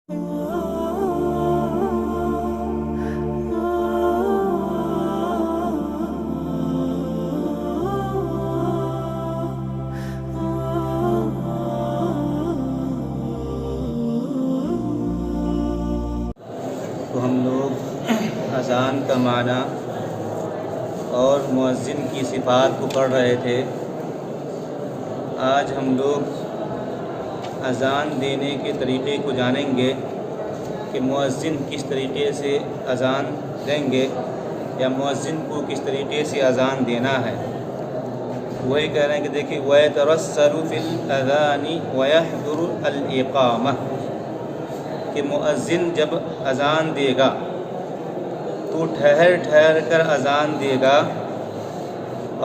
تو ہم لوگ اذان کا معنی اور مؤذن کی صفات کو پڑھ رہے تھے۔ آج ہم لوگ اذان دینے کے طریقے کو جانیں گے کہ مؤذن کس طریقے سے اذان دیں گے یا مؤذن کو کس طریقے سے اذان دینا ہے۔ وہی کہہ رہے ہیں کہ دیکھیں وَيَتَرَسَّلُ فِي الْأَذَانِ وَيَحْضُرُ الْإِقَامَةَ، کہ مؤذن جب اذان دے گا تو ٹھہر ٹھہر کر اذان دے گا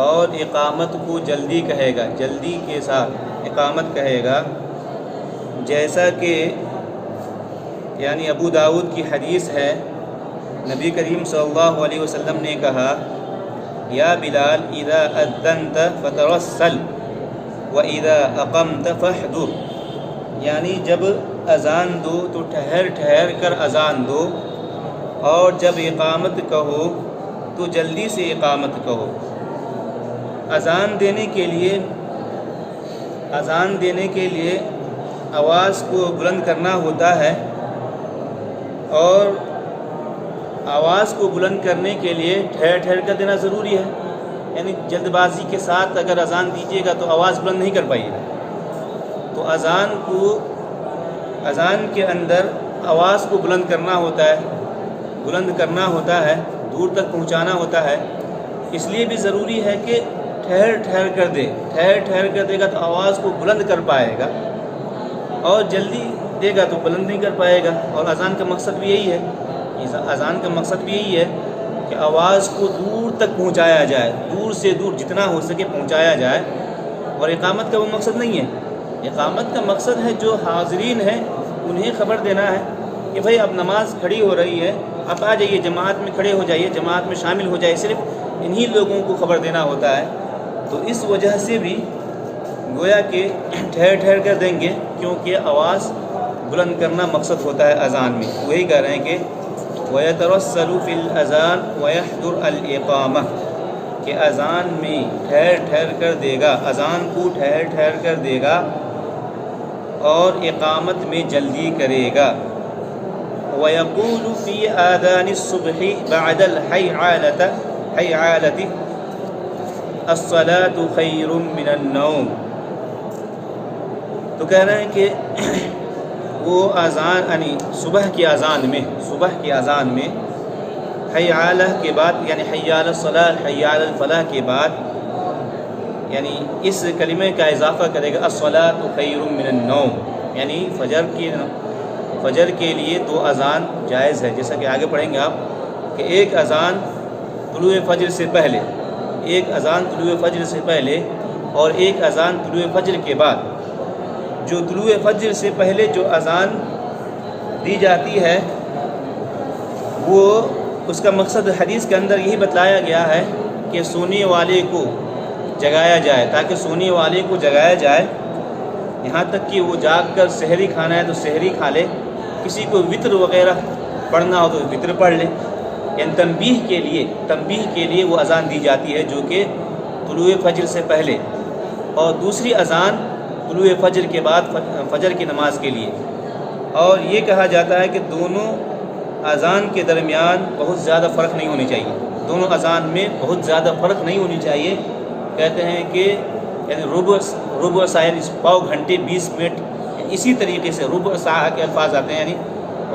اور اقامت کو جلدی کہے گا، جلدی کے ساتھ اقامت کہے گا، جیسا کہ یعنی ابو داؤد کی حدیث ہے، نبی کریم صلی اللہ علیہ وسلم نے کہا یا بلال اذا اذنت فترسل واذا اقمت فاحضر، یعنی جب اذان دو تو ٹھہر ٹھہر کر اذان دو اور جب اقامت کہو تو جلدی سے اقامت کہو۔ اذان دینے کے لیے آواز کو بلند کرنا ہوتا ہے، اور آواز کو بلند کرنے کے لیے ٹھہر ٹھہر کر دینا ضروری ہے، یعنی جلد بازی کے ساتھ اگر اذان دیجیے گا تو آواز بلند نہیں کر پائیے گا۔ تو اذان کے اندر آواز کو بلند کرنا ہوتا ہے، دور تک پہنچانا ہوتا ہے، اس لیے بھی ضروری ہے کہ ٹھہر ٹھہر کر دے گا تو آواز کو بلند کر پائے گا، اور جلدی دے گا تو بلند نہیں کر پائے گا۔ اور اذان کا مقصد بھی یہی ہے کہ آواز کو دور تک پہنچایا جائے، دور سے دور جتنا ہو سکے پہنچایا جائے۔ اور اقامت کا وہ مقصد نہیں ہے، اقامت کا مقصد ہے جو حاضرین ہیں انہیں خبر دینا ہے کہ بھائی اب نماز کھڑی ہو رہی ہے، آپ آ جائیے، جماعت میں کھڑے ہو جائیے، جماعت میں شامل ہو جائے، صرف انہی لوگوں کو خبر دینا ہوتا ہے۔ تو اس وجہ سے بھی گویا کہ ٹھہر ٹھہر کر دیں گے، کیونکہ آواز بلند کرنا مقصد ہوتا ہے اذان میں۔ وہی کہہ رہے ہیں کہ وَيَتَرَسَّلُ فِي الْأَذَانِ وَيَحْضُرُ الْإِقَامَةَ، کہ اذان میں ٹھہر ٹھہر کر دے گا، اذان کو ٹھہر ٹھہر کر دے گا اور اقامت میں جلدی کرے گا۔ وَيَقُولُ فِي آذَانِ الصُّبْحِ بَعْدَ الْحَيْعَالَةِ الصَّلَاةُ خَيْرٌ مِّنَ النَّوْمِ، تو کہہ رہے ہیں کہ وہ اذان یعنی صبح کی اذان میں حی علی کے بعد، یعنی حی علی الصلاۃ حی علی الفلاح کے بعد، یعنی اس کلمے کا اضافہ کرے گا الصلاۃ خیر من النوم، یعنی فجر کے لیے 2 اذان جائز ہے، جیسا کہ آگے پڑھیں گے آپ کہ ایک اذان طلوع فجر سے پہلے اور ایک اذان طلوع فجر کے بعد۔ جو طلوع فجر سے پہلے جو اذان دی جاتی ہے وہ اس کا مقصد حدیث کے اندر یہی بتلایا گیا ہے کہ سونے والے کو جگایا جائے، تاکہ سونے والے کو جگایا جائے، یہاں تک کہ وہ جاگ کر سحری کھانا ہے تو سحری کھا لے، کسی کو وطر وغیرہ پڑھنا ہو تو وطر پڑھ لے، یعنی تنبیہ کے لیے وہ اذان دی جاتی ہے جو کہ طلوع فجر سے پہلے، اور دوسری اذان طلوع فجر کے بعد فجر کی نماز کے لیے۔ اور یہ کہا جاتا ہے کہ دونوں اذان کے درمیان بہت زیادہ فرق نہیں ہونی چاہیے، دونوں اذان میں بہت زیادہ فرق نہیں ہونی چاہیے۔ کہتے ہیں کہ یعنی ربع ساعت یعنی پاؤ گھنٹے 20 منٹ، اسی طریقے سے ربع ساعت کے الفاظ آتے ہیں، یعنی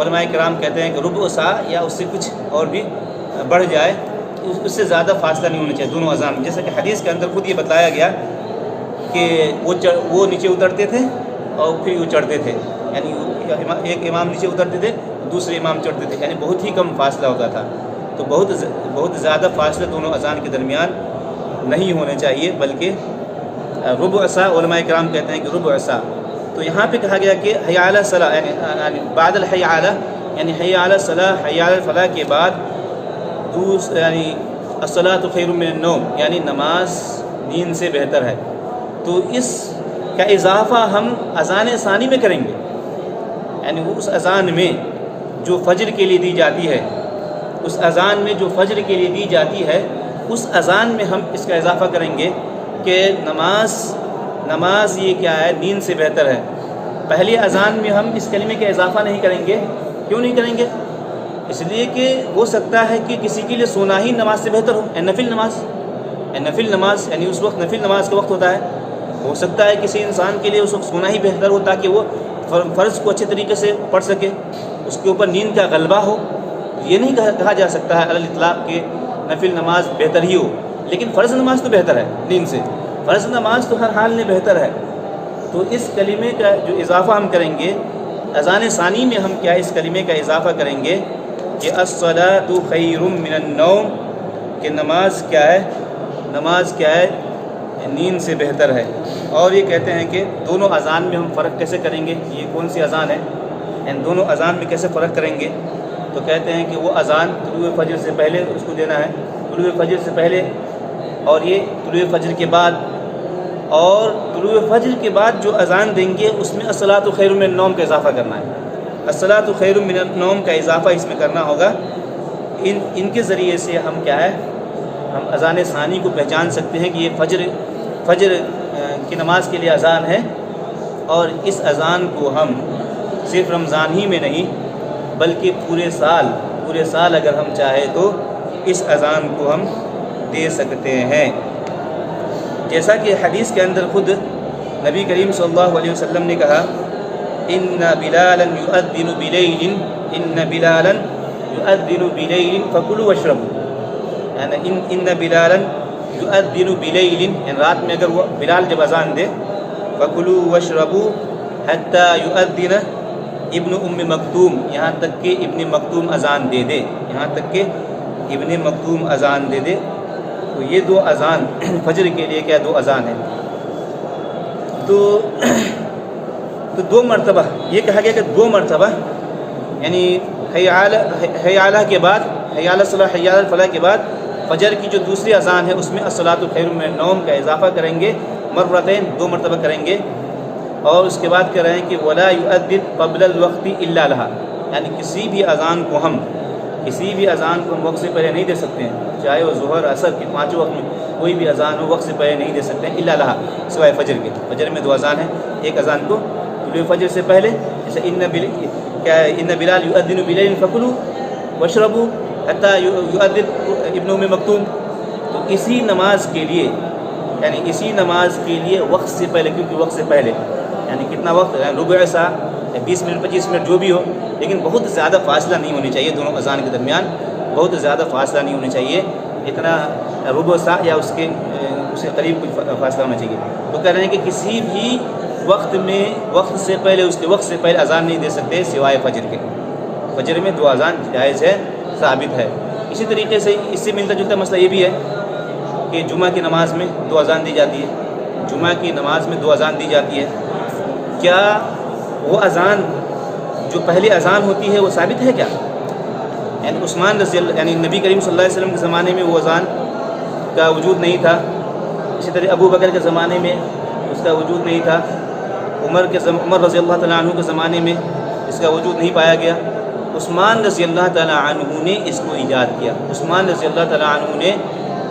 علماء کرام کہتے ہیں کہ ربع ساعت یا اس سے کچھ اور بھی بڑھ جائے، اس سے زیادہ فاصلہ نہیں ہونا چاہیے دونوں اذان میں، جیسا کہ حدیث کے اندر خود یہ بتلایا گیا کہ وہ نیچے اترتے تھے اور پھر وہ چڑھتے تھے، یعنی ایک امام نیچے اترتے تھے، دوسرے امام چڑھتے تھے، یعنی بہت ہی کم فاصلہ ہوتا تھا۔ تو بہت زیادہ فاصلہ دونوں اذان کے درمیان نہیں ہونے چاہیے، بلکہ ربع ساعت علماء کرام کہتے ہیں کہ ربع ساعت۔ تو یہاں پہ کہا گیا کہ حی علی الصلاۃ یعنی بعد الحی علی، یعنی حی علی الصلاۃ حی علی الفلاح کے بعد یعنی الصلاۃ خیر من النوم، یعنی نماز نیند سے بہتر ہے۔ تو اس کا اضافہ ہم اذان ثانی میں کریں گے، یعنی وہ اس اذان میں جو فجر کے لیے دی جاتی ہے، اس اذان میں جو فجر کے لیے دی جاتی ہے، اس اذان میں ہم اس کا اضافہ کریں گے کہ نماز یہ کیا ہے، نیند سے بہتر ہے۔ پہلی اذان میں ہم اس کلمے کا اضافہ نہیں کریں گے۔ کیوں نہیں کریں گے؟ اس لیے کہ ہو سکتا ہے کہ کسی کے لیے سونا ہی نماز سے بہتر ہو، نفل نماز یعنی اس وقت نفل نماز کا وقت ہوتا ہے، ہو سکتا ہے کسی انسان کے لیے اس وقت سونا ہی بہتر ہو تاکہ وہ فرض کو اچھے طریقے سے پڑھ سکے، اس کے اوپر نیند کا غلبہ ہو۔ یہ نہیں کہا جا سکتا ہے علی الاطلاق کہ نفل نماز بہتر ہی ہو، لیکن فرض نماز تو بہتر ہے نیند سے، فرض نماز تو ہر حال میں بہتر ہے۔ تو اس کلمے کا جو اضافہ ہم کریں گے اذان ثانی میں، ہم کیا اس کلمے کا اضافہ کریں گے کہ الصلاۃ خیر من النوم، کہ نماز کیا ہے، نیند سے بہتر ہے۔ اور یہ کہتے ہیں کہ دونوں اذان میں ہم فرق کیسے کریں گے، یہ کون سی اذان ہے، ان دونوں اذان میں کیسے فرق کریں گے؟ تو کہتے ہیں کہ وہ اذان طلوع فجر سے پہلے اس کو دینا ہے، طلوع فجر سے پہلے، اور یہ طلوع فجر کے بعد، اور طلوع فجر کے بعد جو اذان دیں گے اس میں الصلاۃ خیر من النوم کا اضافہ کرنا ہے، الصلاۃ خیر من النوم کا اضافہ اس میں کرنا ہوگا۔ ان کے ذریعے سے ہم کیا ہے، ہم اذان ثانی کو پہچان سکتے ہیں کہ یہ فجر کی نماز کے لیے اذان ہے، اور اس اذان کو ہم صرف رمضان ہی میں نہیں بلکہ پورے سال اگر ہم چاہیں تو اس اذان کو ہم دے سکتے ہیں۔ جیسا کہ حدیث کے اندر خود نبی کریم صلی اللہ علیہ وسلم نے کہا، ان بلالا یؤذن بلیل فکلوا واشربوا، یعنی ان بلالا یؤذن بلیل، یعنی رات میں اگر وہ بلال جب اذان دے، فکلوا واشربوا حتی یؤذن ابن ام مکتوم، یہاں تک کہ ابن مکتوم اذان دے دے، تو یہ دو اذان فجر کے لیے کیا دو اذان ہیں۔ تو دو مرتبہ یہ کہا گیا کہ دو مرتبہ، یعنی حی علی کے بعد، حی علی الصلاۃ حی علی الفلاح کے بعد فجر کی جو دوسری اذان ہے اس میں الصلاۃ خیر من النوم کا اضافہ کریں گے، مرتين، دو مرتبہ کریں گے، اور اس کے بعد کہہ رہے ہیں کہ ولا یؤذن قبل الوقت الا لها، یعنی کسی بھی اذان کو ہم وقت سے پہلے نہیں دے سکتے ہیں، چاہے وہ ظہر عصر کے پانچوں وقت میں کوئی بھی اذان ہو وقت سے پہلے نہیں دے سکتے ہیں، الا لها، سوائے فجر کے۔ فجر میں دو اذان ہیں، ایک اذان کو طلوع فجر سے پہلے، جیسے ان بلال یؤذن بلیل فکلوا واشربوا حتی یؤذن ابن ام مکتوم، تو اسی نماز کے لیے وقت سے پہلے، کیونکہ وقت سے پہلے یعنی کتنا وقت، ربع سا 20 منٹ 25 منٹ جو بھی ہو، لیکن بہت زیادہ فاصلہ نہیں ہونی چاہیے دونوں اذان کے درمیان، بہت زیادہ فاصلہ نہیں ہونا چاہیے، اتنا ربع سا یا اس کے قریب کچھ فاصلہ ہونا چاہیے۔ تو کہہ رہے ہیں کہ کسی بھی وقت میں وقت سے پہلے اذان نہیں دے سکتے سوائے فجر کے۔ فجر میں دو اذان جائز ہے، ثابت ہے۔ اسی طریقے سے اس سے ملتا جلتا مسئلہ یہ بھی ہے کہ جمعہ کی نماز میں دو اذان دی جاتی ہے، جمعہ کی نماز میں دو اذان دی جاتی ہے، کیا وہ اذان جو پہلی اذان ہوتی ہے وہ ثابت ہے کیا؟ یعنی عثمان رضی اللہ، یعنی نبی کریم صلی اللہ علیہ وسلم کے زمانے میں وہ اذان کا وجود نہیں تھا، اسی طرح ابو بکر کے زمانے میں اس کا وجود نہیں تھا، عمر رضی اللہ تعالیٰ عنہ کے زمانے میں اس کا وجود نہیں پایا گیا، عثمان رضی اللہ تعالیٰ عنہ نے اس کو ایجاد کیا، عثمان رضی اللہ تعالیٰ عنہ نے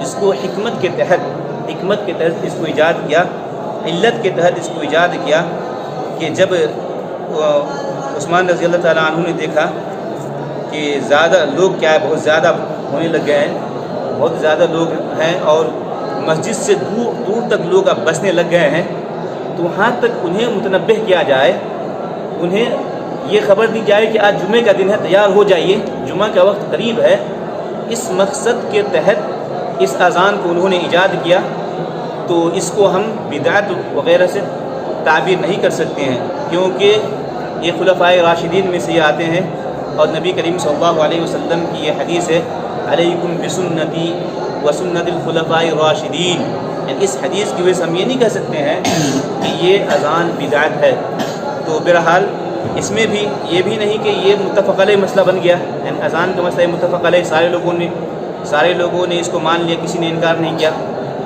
اس کو حکمت کے تحت اس کو ایجاد کیا، علت کے تحت اس کو ایجاد کیا، کہ جب عثمان رضی اللہ تعالیٰ عنہ نے دیکھا کہ زیادہ لوگ کیا ہے، بہت زیادہ ہونے لگ گئے ہیں، بہت زیادہ لوگ ہیں اور مسجد سے دور تک لوگ اب بسنے لگ گئے ہیں، تو وہاں تک انہیں متنبہ کیا جائے، انہیں یہ خبر دی جائے کہ آج جمعے کا دن ہے، تیار ہو جائیے، جمعہ کا وقت قریب ہے۔ اس مقصد کے تحت اس اذان کو انہوں نے ایجاد کیا، تو اس کو ہم بدعت وغیرہ سے تعبیر نہیں کر سکتے ہیں، کیونکہ یہ خلفائے راشدین میں سے یہ آتے ہیں، اور نبی کریم صلی اللہ علیہ وسلم کی یہ حدیث ہے، علیکم بسنتی وسنت الخلفاء الراشدین، یعنی اس حدیث کی وجہ سے ہم یہ نہیں کہہ سکتے ہیں کہ یہ اذان بدعت ہے۔ تو بہرحال اس میں بھی یہ بھی نہیں کہ یہ متفق علیہ مسئلہ بن گیا، یعنی اذان کا مسئلہ متفق علیہ، سارے لوگوں نے اس کو مان لیا، کسی نے انکار نہیں کیا۔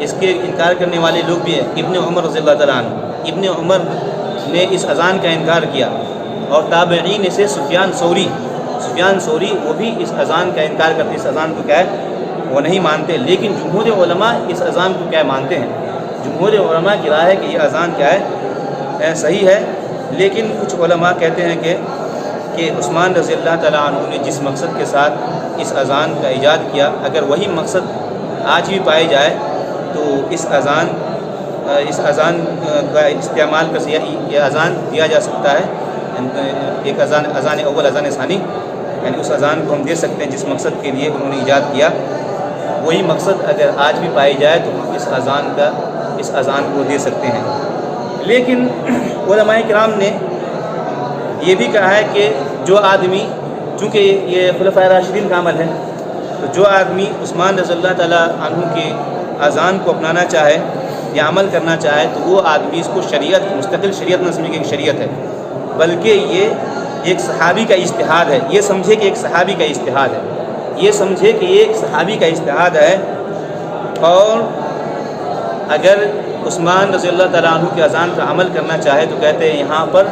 اس کے انکار کرنے والے لوگ بھی ہیں، ابن عمر رضی اللہ تعالیٰ عنہ، ابن عمر نے اس اذان کا انکار کیا، اور تابعین سے سفیان ثوری وہ بھی اس اذان کا انکار کرتے، اس اذان کو کیا ہے وہ نہیں مانتے، لیکن جمہور علماء اس اذان کو کیا مانتے ہیں۔ جمہور علماء کی رائے ہے کہ یہ اذان کیا ہے صحیح ہے، لیکن کچھ علماء کہتے ہیں کہ عثمان رضی اللہ تعالیٰ عنہ نے جس مقصد کے ساتھ اس اذان کا ایجاد کیا، اگر وہی مقصد آج بھی پائے جائے تو اس اذان کا استعمال کر یہ اذان دیا جا سکتا ہے، ایک اذان اول اذان ثانی، یعنی اس اذان کو ہم دے سکتے ہیں جس مقصد کے لیے انہوں نے ایجاد کیا، وہی مقصد اگر آج بھی پائی جائے تو اس اذان کو دے سکتے ہیں۔ لیکن علماء کرام نے یہ بھی کہا ہے کہ جو آدمی، چونکہ یہ خلفائے راشدین کا عمل ہے، تو جو آدمی عثمان رضی اللہ تعالیٰ عنہ کی اذان کو اپنانا چاہے یا عمل کرنا چاہے تو وہ آدمی اس کو شریعت، مستقل شریعت نہ سمجھے کہ ایک شریعت ہے، بلکہ یہ ایک صحابی کا اجتہاد ہے۔ یہ سمجھے کہ ایک صحابی کا اجتہاد ہے، یہ سمجھے کہ یہ ایک صحابی کا اجتہاد ہے، اور اگر عثمان رضی اللہ تعالیٰ عنہ کی اذان کا عمل کرنا چاہے تو کہتے ہیں یہاں پر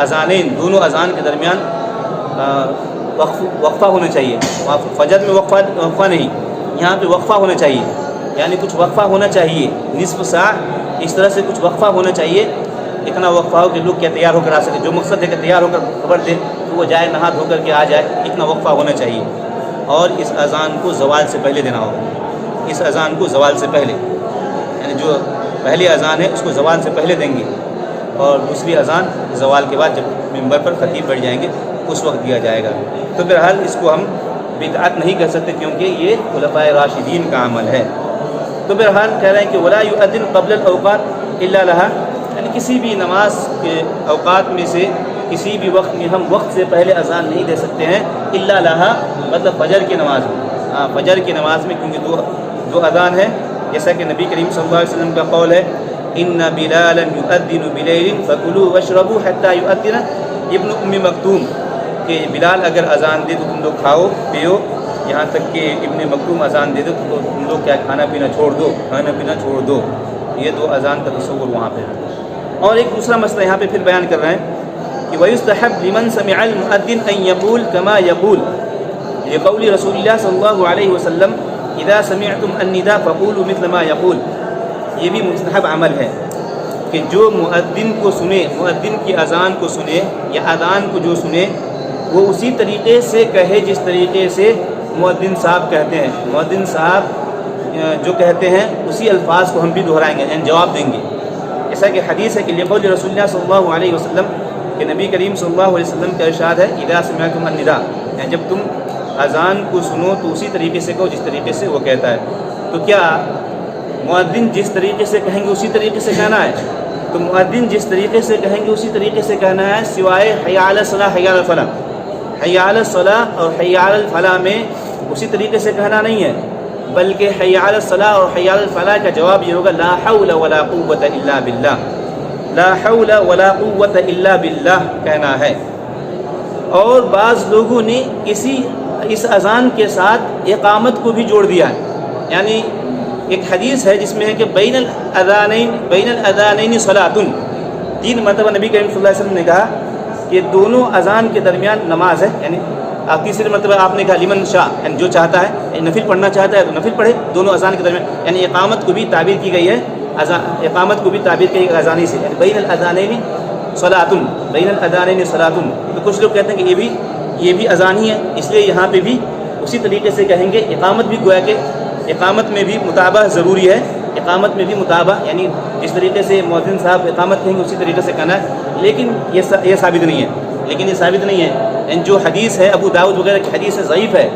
اذانین، دونوں اذان کے درمیان وقفہ ہونا چاہیے۔ فجر میں وقفہ نہیں، یہاں پہ وقفہ ہونا چاہیے، یعنی کچھ وقفہ ہونا چاہیے، نصف ساعہ اس طرح سے کچھ وقفہ ہونا چاہیے، اتنا وقفہ ہو کہ لوگ کیا تیار ہو کر آ سکے، جو مقصد ہے کہ تیار ہو کر خبر دے تو وہ جائے نہا دھو کر کے آ جائے، اتنا وقفہ ہونا چاہیے۔ اور اس اذان کو زوال سے پہلے دینا ہوگا، اس اذان کو زوال سے پہلے، یعنی جو پہلی اذان ہے اس کو زوال سے پہلے دیں گے، اور دوسری اذان زوال کے بعد جب ممبر پر خطیب بیٹھ جائیں گے اس وقت دیا جائے گا۔ تو بہرحال اس کو ہم بدعت نہیں کر سکتے کیونکہ یہ خلفائے راشدین کا عمل ہے۔ تو بہرحال کہہ رہے ہیں کہ ولا یؤذن قبل الاوقات الا لها، یعنی کسی بھی نماز کے اوقات میں سے کسی بھی وقت میں ہم وقت سے پہلے اذان نہیں دے سکتے ہیں، الا لها مطلب فجر کی نماز میں، فجر کی نماز میں، کیونکہ دو اذان ہے، جیسا کہ نبی کریم صلی اللہ علیہ وسلم کا قول ہے ان بلالا یؤذن بلیل فکلوا واشربوا حتى یؤذن ابن ام مکتوم، کہ بلال اگر اذان دے تو تم لوگ کھاؤ پیو یہاں تک کہ ابن مکتوم اذان دے دو تو تم لوگ کیا کھانا پینا چھوڑ دو۔ یہ دو اذان کا تصور وہاں پہ ہے۔ اور ایک دوسرا مسئلہ یہاں پہ پھر بیان کر رہے ہیں کہ وَيُسْتَحَبْ لِمَنْ سَمِعَ الْمُؤَذِّنَ أَنْ يَقُولَ كَمَا يَقُولُ لِقَوْلِ رسول اللہ صلی اللہ علیہ وسلم اذا سمعتم النداء فقولوا مثل ما يقول۔ یہ بھی مستحب عمل ہے کہ جو مؤذن کو سنے، مؤذن کی اذان کو سنے یا اذان کو جو سنے وہ اسی طریقے سے کہے جس طریقے سے مؤذن صاحب کہتے ہیں۔ مؤذن صاحب جو کہتے ہیں اسی الفاظ کو ہم بھی دہرائیں گے، یعنی جواب دیں گے، جیسا کہ حدیث ہے کہ لقول رسول اللہ صلی اللہ علیہ وسلم، کہ نبی کریم صلی اللہ علیہ وسلم کا ارشاد ہے اذا سمعتم النداء، یعنی جب تم اذان کو سنو تو اسی طریقے سے کہو جس طریقے سے وہ کہتا ہے۔ تو کیا مؤذن جس طریقے سے کہیں گے اسی طریقے سے کہنا ہے؟ تو مؤذن جس طریقے سے کہیں گے اسی طریقے سے کہنا ہے، سوائے حی علی الصلاۃ حی علی الفلاح، حی علی الصلاۃ اور حی علی الفلاح میں اسی طریقے سے کہنا نہیں ہے، بلکہ حی علی الصلاۃ اور حی علی الفلاح کا جواب یہ ہوگا لا حول ولا قوۃ الا باللہ، لا حول ولا قوۃ الا باللہ کہنا ہے۔ اور بعض لوگوں نے اس اذان کے ساتھ اقامت کو بھی جوڑ دیا ہے، یعنی ایک حدیث ہے جس میں ہے کہ بین الاذانین صلاۃ، 3 مرتبہ نبی کریم صلی اللہ علیہ وسلم نے کہا کہ دونوں اذان کے درمیان نماز ہے، یعنی تیسری مرتبہ آپ نے کہا لمن شاء، یعنی جو چاہتا ہے نفل پڑھنا چاہتا ہے تو نفل پڑھے دونوں اذان کے درمیان، یعنی اقامت کو بھی تعبیر کی گئی ہے، اقامت کو بھی تعبیر کی گئی اذانی سے، یعنی بین الاذانین صلاۃ، بین الاذانین صلاۃ۔ تو کچھ لوگ کہتے ہیں کہ یہ بھی اذان ہی ہے، اس لیے یہاں پہ بھی اسی طریقے سے کہیں گے۔ اقامت بھی گویا کہ اقامت میں بھی متابعہ ضروری ہے، اقامت میں بھی متابعہ، یعنی جس طریقے سے مؤذن صاحب اقامت کہیں گے اسی طریقے سے کہنا ہے، لیکن یہ ثابت نہیں ہے، یعنی جو حدیث ہے ابو داؤد وغیرہ کی حدیث ہے ضعیف ہے،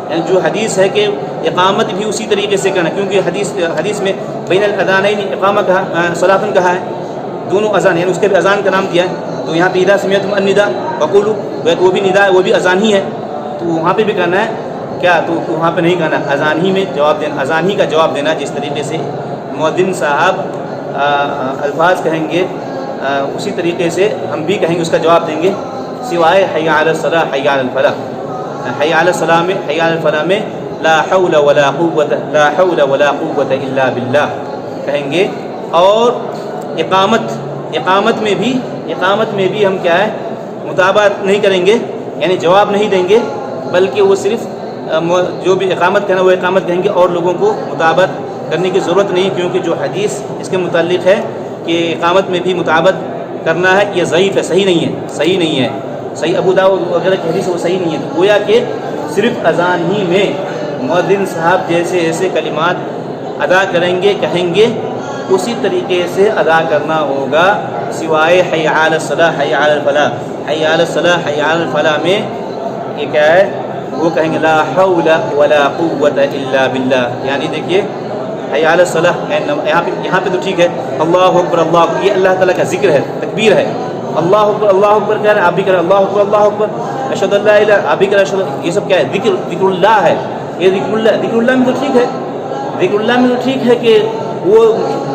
یعنی جو حدیث ہے کہ اقامت بھی اسی طریقے سے کرنا، کیونکہ حدیث میں بین الاذانین اقامہ کہا، صلاۃ کہا ہے، دونوں اذان، یعنی اس کے بھی اذان کا نام دیا ہے۔ تو یہاں پہ اذا سمعتم النداء فقولوا، وہ بھی ندا ہے، وہ بھی اذان ہی ہے، تو وہاں پہ بھی کرنا ہے کیا؟ تو وہاں پہ نہیں کہنا، اذان ہی میں جواب دینا، اذان ہی کا جواب دینا، جس طریقے سے مؤذن صاحب الفاظ کہیں گے اسی طریقے سے ہم بھی کہیں گے، اس کا جواب دیں گے، سوائے حی علی الصلاۃ حی علی الفلاح۔ حی علی الصلاۃ میں، حی علی الفلاح میں لا حول ولا قوۃ الا باللہ کہیں گے۔ اور اقامت میں بھی ہم کیا ہے مطابقت نہیں کریں گے، یعنی جواب نہیں دیں گے، بلکہ وہ صرف جو بھی اقامت کہنا وہ اقامت کہیں گے، اور لوگوں کو مطابقت کرنے کی ضرورت نہیں، کیونکہ جو حدیث اس کے متعلق ہے کہ اقامت میں بھی مطابقت کرنا ہے، یہ ضعیف ہے، صحیح نہیں ہے، صحیح نہیں ہے، صحیح ابو داؤد وغیرہ کی حدیث وہ صحیح نہیں ہے۔ تو گویا کہ صرف اذان ہی میں مؤذن صاحب جیسے ایسے کلمات ادا کریں گے، کہیں گے، اسی طریقے سے ادا کرنا ہوگا، سوائے حی علی الصلاۃ حی علی الفلاح، حی علی الصلاۃ حی علی الفلاح میں یہ کیا ہے، وہ کہیں گے لا حول ولا قوت الا باللہ، یعنی دیکھیے حی علی الصلاۃ، یہاں پہ تو ٹھیک ہے اللہ اکبر اللہ اکبر، یہ اللہ تعالیٰ کا ذکر ہے، تکبیر ہے، اللہ اکبر کہہ رہے ہیں آپ بھی کریں اللہ اکبر، اشہد ان لا الہ، آپ بھی کریں اشہد، یہ سب کیا ہے، ذکر اللہ ہے، یہ ذکر اللہ میں تو ٹھیک ہے، ذکر اللہ میں تو ٹھیک ہے کہ وہ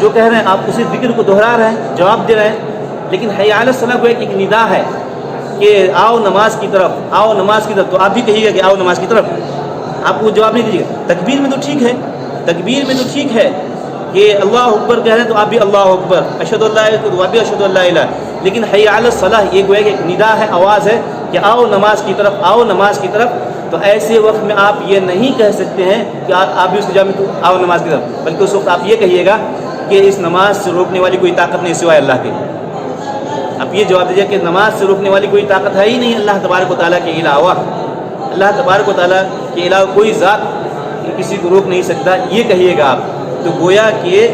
جو کہہ رہے ہیں آپ اسی ذکر کو دہرا رہے ہیں، جواب دے رہے ہیں، لیکن حی علی الصلاۃ کو ایک ندا ہے کہ آؤ نماز کی طرف، آؤ نماز کی طرف، تو آپ بھی کہیے گا کہ آؤ نماز کی طرف، آپ کو جواب نہیں دیجیے گا۔ تکبیر میں تو ٹھیک ہے، تکبیر میں تو ٹھیک ہے کہ اللہ اکبر کہہ رہے ہیں تو آپ بھی اللہ اکبر، اشہد ان لا الہ تو آپ بھی اشہد ان لا الہ، لیکن حی علی الصلاۃ یہ گویا کہ ایک ندا ہے، آواز ہے کہ آؤ نماز کی طرف، آؤ نماز کی طرف، تو ایسے وقت میں آپ یہ نہیں کہہ سکتے ہیں کہ آپ بھی اس کی جگہ میں تو آؤ نماز کی طرف، بلکہ اس وقت آپ یہ کہیے گا کہ اس نماز سے روکنے والی کوئی طاقت نہیں سوائے اللہ کے۔ آپ یہ جواب دیجیے کہ نماز سے روکنے والی کوئی طاقت ہے ہی نہیں اللہ تبارک و تعالیٰ کے علاوہ، اللہ تبارک و تعالیٰ کے علاوہ کوئی ذات کسی کو روک نہیں سکتا، یہ کہیے گا آپ۔ تو گویا کہ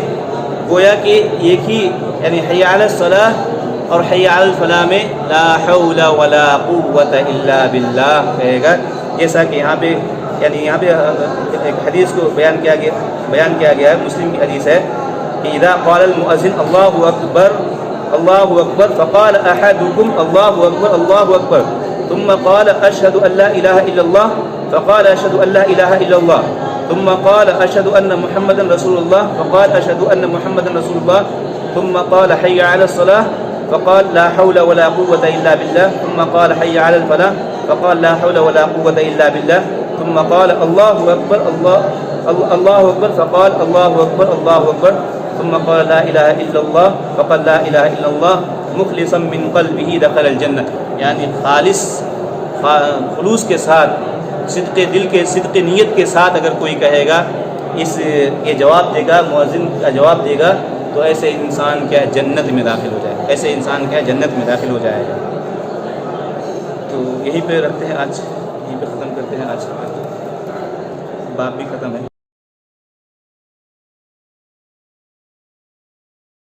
ایک ہی، یعنی حی علی الصلاۃ اور حی علی الفلاح میں لا حول ولا قوت الا باللہ کہے گا، جیسا کہ یہاں پہ ایک حدیث کو بیان کیا گیا ہے، مسلم کی حدیث ہے کہ اذا قال المؤذن اللہ اکبر اللہ اکبر فقال احدکم اللہ اکبر اللہ اکبر ثم قال اشهد ان لا اله الا الله فقال اشهد ان لا اله الا الله ثم قال اشهد ان محمدا رسول الله فقال اشهد ان محمدا رسول الله ثم قال حي على الصلاه فقال لا حول ولا قوه الا بالله ثم قال حي على الفلاح فقال لا حول ولا قوه الا بالله ثم قال الله اكبر الله اكبر فقال الله اكبر الله اكبر ثم قال لا الہ الا اللہ فقال لا الہ الا اللہ مخلصا من قلبه دخل الجنہ، یعنی خلوص کے ساتھ، صدق دل کے، صدق نیت کے ساتھ اگر کوئی کہے گا، یہ جواب دے گا، مؤذن کا جواب دے گا، تو ایسے انسان کیا جنت میں داخل ہو جائے، ایسے انسان کیا جنت میں داخل ہو جائے گا۔ تو یہیں پہ رکھتے ہیں آج، یہیں پہ ختم کرتے ہیں، آج باب بھی ختم ہے۔